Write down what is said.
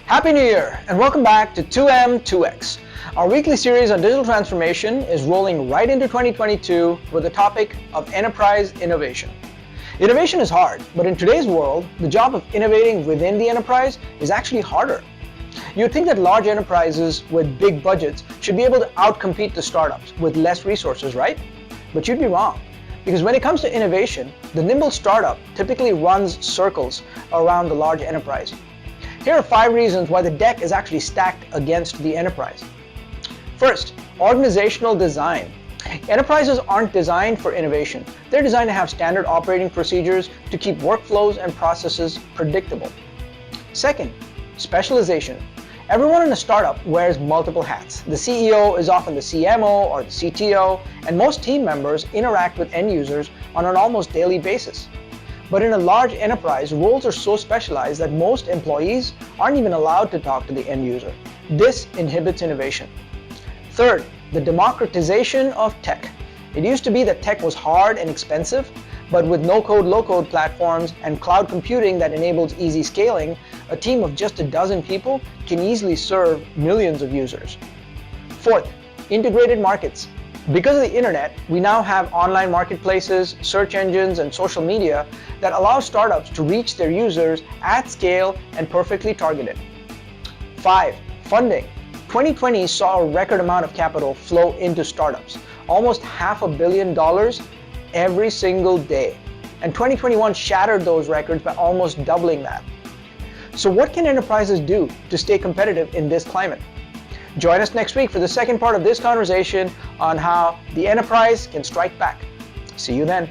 Happy New Year and welcome back to 2M2X. Our weekly series on digital transformation is rolling right into 2022 with the topic of enterprise innovation. Innovation is hard, but in today's world, the job of innovating within the enterprise is actually harder. You'd think that large enterprises with big budgets should be able to outcompete the startups with less resources, right? But you'd be wrong. Because when it comes to innovation, the nimble startup typically runs circles around the large enterprise. Here are 5 reasons why the deck is actually stacked against the enterprise. First, organizational design. Enterprises aren't designed for innovation. They're designed to have standard operating procedures to keep workflows and processes predictable. Second, specialization. Everyone in a startup wears multiple hats. The CEO is often the CMO or the CTO, and most team members interact with end users on an almost daily basis. But in a large enterprise, roles are so specialized that most employees aren't even allowed to talk to the end user. This inhibits innovation. Third, the democratization of tech. It used to be that tech was hard and expensive, but with no-code, low-code platforms and cloud computing that enables easy scaling, a team of just a dozen people can easily serve millions of users. Fourth, integrated markets. Because of the internet, we now have online marketplaces, search engines, and social media that allow startups to reach their users at scale and perfectly targeted. 5. Funding. 2020 saw a record amount of capital flow into startups, almost $500 million every single day. And 2021 shattered those records by almost doubling that. So what can enterprises do to stay competitive in this climate? Join us next week for the second part of this conversation on how the enterprise can strike back. See you then.